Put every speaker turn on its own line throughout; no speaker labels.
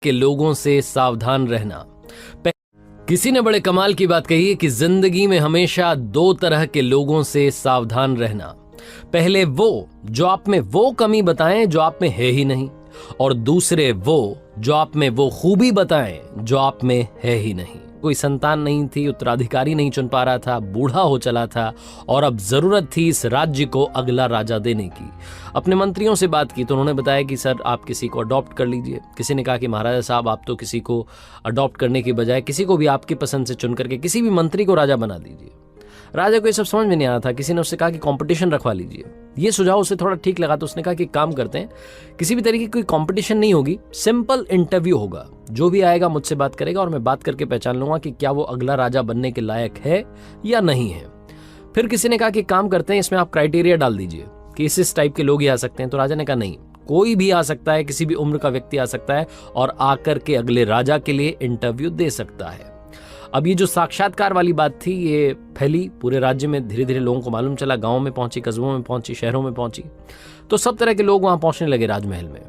के लोगों से सावधान रहना। किसी ने बड़े कमाल की बात कही है कि जिंदगी में हमेशा दो तरह के लोगों से सावधान रहना। पहले वो जो आप में वो कमी बताएं जो आप में है ही नहीं, और दूसरे वो जो आप में वो खूबी बताएं जो आप में है ही नहीं। कोई संतान नहीं थी, उत्तराधिकारी नहीं चुन पा रहा था, बूढ़ा हो चला था और अब जरूरत थी इस राज्य को अगला राजा देने की। अपने मंत्रियों से बात की तो उन्होंने बताया कि सर आप किसी को अडॉप्ट कर लीजिए। किसी ने कहा कि महाराजा साहब आप तो किसी को अडॉप्ट करने की बजाय किसी को भी आपकी पसंद से चुन करके किसी भी मंत्री को राजा बना दीजिए। राजा को ये सब समझ में नहीं आ रहा था। किसी ने उससे कहा कि कंपटीशन रखवा लीजिए। ये सुझाव उसे थोड़ा ठीक लगा तो उसने कहा कि काम करते हैं, किसी भी तरीके की कोई कंपटीशन नहीं होगी, सिंपल इंटरव्यू होगा, जो भी आएगा मुझसे बात करेगा और मैं बात करके पहचान लूंगा कि क्या वो अगला राजा बनने के लायक है या नहीं है। फिर किसी ने कहा कि काम करते हैं, इसमें आप क्राइटेरिया डाल दीजिए कि इस टाइप के लोग ही आ सकते हैं। तो राजा ने कहा नहीं, कोई भी आ सकता है, किसी भी उम्र का व्यक्ति आ सकता है और आकर के अगले राजा के लिए इंटरव्यू दे सकता है। अब ये जो साक्षात्कार वाली बात थी ये फैली पूरे राज्य में, धीरे धीरे लोगों को मालूम चला, गांव में पहुंची, कस्बों में पहुंची, शहरों में पहुंची, तो सब तरह के लोग वहां पहुंचने लगे राजमहल में।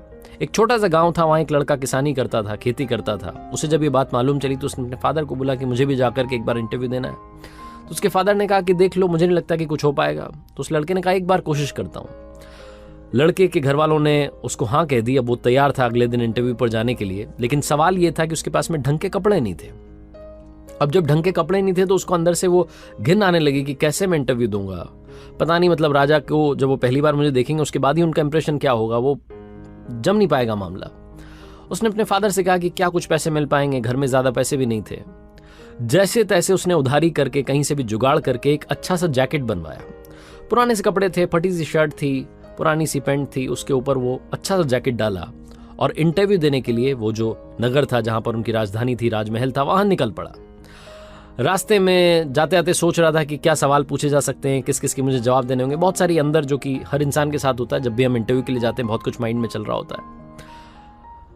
एक छोटा सा गांव था, वहां एक लड़का किसानी करता था, खेती करता था। उसे जब ये बात मालूम चली तो उसने अपने फादर को बोला कि मुझे भी जाकर के एक बार इंटरव्यू देना है। तो उसके फादर ने कहा कि देख लो, मुझे नहीं लगता कि कुछ हो पाएगा। तो उस लड़के ने कहा एक बार कोशिश करता हूँ। लड़के के घर वालों ने उसको हाँ कह दी। अब वो तैयार था अगले दिन इंटरव्यू पर जाने के लिए, लेकिन सवाल ये था कि उसके पास में ढंग के कपड़े नहीं थे। अब जब ढंग के कपड़े नहीं थे तो उसको अंदर से वो घिन आने लगी कि कैसे मैं इंटरव्यू दूंगा, पता नहीं मतलब राजा को जब वो पहली बार मुझे देखेंगे उसके बाद ही उनका इंप्रेशन क्या होगा, वो जम नहीं पाएगा मामला। उसने अपने फादर से कहा कि क्या कुछ पैसे मिल पाएंगे, घर में ज्यादा पैसे भी नहीं थे। जैसे तैसे उसने उधारी करके कहीं से भी जुगाड़ करके एक अच्छा सा जैकेट बनवाया। पुराने से कपड़े थे, फटी सी शर्ट थी, पुरानी सी पैंट थी, उसके ऊपर वो अच्छा सा जैकेट डाला और इंटरव्यू देने के लिए वो जो नगर था जहां पर उनकी राजधानी थी, राजमहल था, वहां निकल पड़ा। रास्ते में जाते आते सोच रहा था कि क्या सवाल पूछे जा सकते हैं, किस किस के मुझे जवाब देने होंगे। बहुत सारी अंदर, जो कि हर इंसान के साथ होता है, जब भी हम इंटरव्यू के लिए जाते हैं बहुत कुछ माइंड में चल रहा होता है।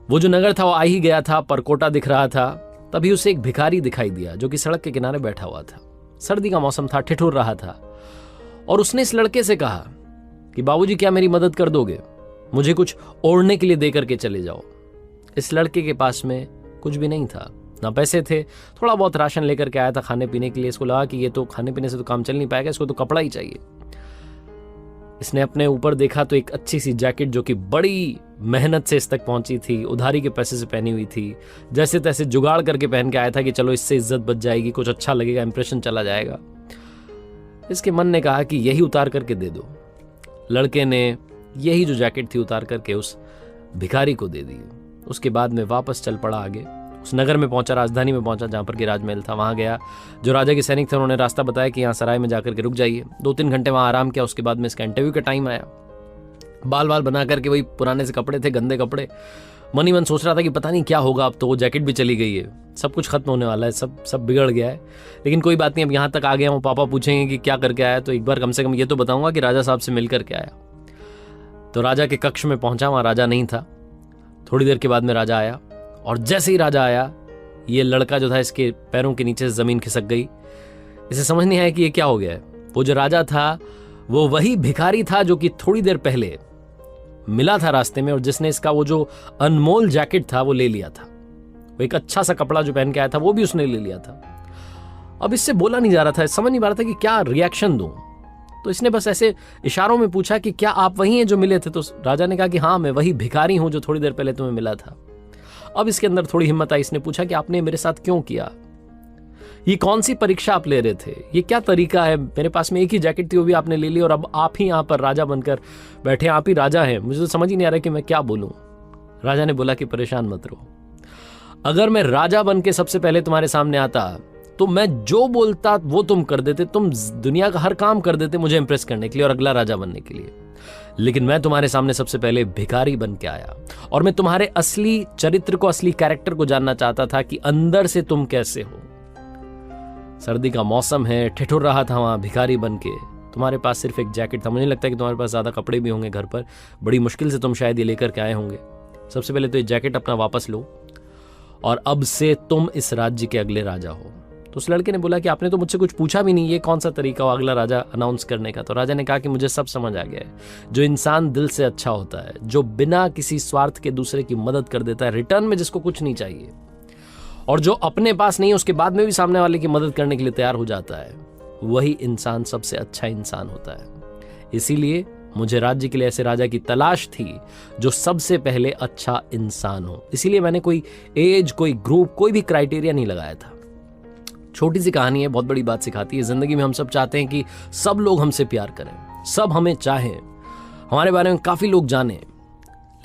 वो जो नगर था वो आ ही गया था, परकोटा दिख रहा था। तभी उसे एक भिखारी दिखाई दिया जो कि सड़क के किनारे बैठा हुआ था। सर्दी का मौसम था, ठिठुर रहा था और उसने इस लड़के से कहा कि बाबूजी क्या मेरी मदद कर दोगे, मुझे कुछ ओढ़ने के लिए दे करके चले जाओ। इस लड़के के पास में कुछ भी नहीं था, ना पैसे थे, थोड़ा बहुत राशन लेकर के आया था खाने पीने के लिए। इसको लगा कि ये तो खाने पीने से तो काम चल नहीं पाएगा, इसको तो कपड़ा ही चाहिए। इसने अपने ऊपर देखा तो एक अच्छी सी जैकेट जो कि बड़ी मेहनत से इस तक पहुंची थी, उधारी के पैसे से पहनी हुई थी, जैसे तैसे जुगाड़ करके पहन के आया था कि चलो इससे इज्जत बच जाएगी, कुछ अच्छा लगेगा, इंप्रेशन चला जाएगा। इसके मन ने कहा कि यही उतार करके दे दो। लड़के ने यही जो जैकेट थी उतार करके उस भिखारी को दे दी। उसके बाद में वापस चल पड़ा आगे। उस नगर में पहुंचा, राजधानी में पहुंचा जहां पर कि राजमहल था। वहां गया, जो राजा के सैनिक थे उन्होंने रास्ता बताया कि यहाँ सराय में जाकर के रुक जाइए। 2-3 घंटे वहां आराम किया। उसके बाद में इसका इंटरव्यू का टाइम आया। बाल बाल बना करके, वही पुराने से कपड़े थे, गंदे कपड़े। मन ही मन सोच रहा था कि पता नहीं क्या होगा, अब तो वो जैकेट भी चली गई है, सब कुछ खत्म होने वाला है, सब बिगड़ गया है। लेकिन कोई बात नहीं, अब यहाँ तक आ गया हूँ, पापा पूछेंगे कि क्या करके आया, तो एक बार कम से कम ये तो बताऊंगा कि राजा साहब से मिल करके आया। तो राजा के कक्ष में पहुंचा, वहां राजा नहीं था। थोड़ी देर के बाद में राजा आया और जैसे ही राजा आया, ये लड़का जो था इसके पैरों के नीचे से जमीन खिसक गई। इसे समझ नहीं आया कि ये क्या हो गया है। वो जो राजा था वो वही भिखारी था जो कि थोड़ी देर पहले मिला था रास्ते में और जिसने इसका वो जो अनमोल जैकेट था वो ले लिया था। वो एक अच्छा सा कपड़ा जो पहन के आया था वो भी उसने ले लिया था। अब इससे बोला नहीं जा रहा था, समझ नहीं पा रहा था कि क्या रिएक्शन दूं। तो इसने बस ऐसे इशारों में पूछा कि क्या आप वही हैं जो मिले थे। तो राजा ने कहा कि हाँ, मैं वही भिखारी हूं जो थोड़ी देर पहले तुम्हें मिला था। अब इसके अंदर थोड़ी हिम्मत आई। इसने पूछा कि आपने मेरे साथ क्यों किया, ये कौन सी परीक्षा आप ले रहे थे, ये क्या तरीका है, मेरे पास में एक ही जैकेट थी वो भी आपने ले ली और अब आप ही यहाँ पर राजा बनकर बैठे, आप ही राजा हैं। मुझे तो समझ ही नहीं आ रहा कि मैं क्या बोलूं। राजा ने बोला कि परेशान मत रहो, अगर मैं राजा बन के सबसे पहले तुम्हारे सामने आता तो मैं जो बोलता वो तुम कर देते, तुम दुनिया का हर काम कर देते मुझे इंप्रेस करने के लिए और अगला राजा बनने के लिए। लेकिन मैं तुम्हारे सामने सबसे पहले भिखारी बन के आया और मैं तुम्हारे असली चरित्र को, असली कैरेक्टर को जानना चाहता था कि अंदर से तुम कैसे हो। सर्दी का मौसम है, ठिठुर रहा था वहां भिखारी बन के, तुम्हारे पास सिर्फ एक जैकेट था। मुझे नहीं लगता कि तुम्हारे पास ज्यादा कपड़े भी होंगे घर पर, बड़ी मुश्किल से तुम शायद ये लेकर के आए होंगे। सबसे पहले तो ये जैकेट अपना वापस लो और अब से तुम इस राज्य के अगले राजा हो। तो उस लड़के ने बोला कि आपने तो मुझसे कुछ पूछा भी नहीं, ये कौन सा तरीका हो अगला राजा अनाउंस करने का। तो राजा ने कहा कि मुझे सब समझ आ गया है। जो इंसान दिल से अच्छा होता है, जो बिना किसी स्वार्थ के दूसरे की मदद कर देता है, रिटर्न में जिसको कुछ नहीं चाहिए, और जो अपने पास नहीं है उसके बाद में भी सामने वाले की मदद करने के लिए तैयार हो जाता है, वही इंसान सबसे अच्छा इंसान होता है। इसीलिए मुझे राज्य के लिए ऐसे राजा की तलाश थी जो सबसे पहले अच्छा इंसान हो। इसीलिए मैंने कोई एज, कोई ग्रुप, कोई भी क्राइटेरिया नहीं लगाया था। छोटी सी कहानी है, बहुत बड़ी बात सिखाती है। जिंदगी में हम सब चाहते हैं कि सब लोग हमसे प्यार करें, सब हमें चाहें, हमारे बारे में काफी लोग जानें,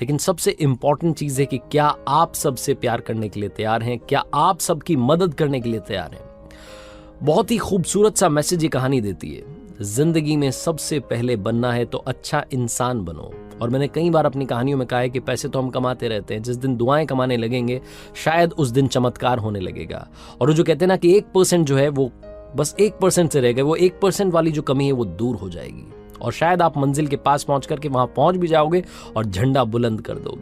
लेकिन सबसे इंपॉर्टेंट चीज है कि क्या आप सबसे प्यार करने के लिए तैयार हैं, क्या आप सबकी मदद करने के लिए तैयार हैं। बहुत ही खूबसूरत सा मैसेज ये कहानी देती है। जिंदगी में सबसे पहले बनना है तो अच्छा इंसान बनो। और मैंने कई बार अपनी कहानियों में कहा है कि पैसे तो हम कमाते रहते हैं, जिस दिन दुआएं कमाने लगेंगे शायद उस दिन चमत्कार होने लगेगा। और वो जो कहते हैं ना कि 1% जो है वो बस 1% से रह गए, वो 1% वाली जो कमी है वो दूर हो जाएगी और शायद आप मंजिल के पास पहुंच करके वहां पहुंच भी जाओगे और झंडा बुलंद कर दोगे।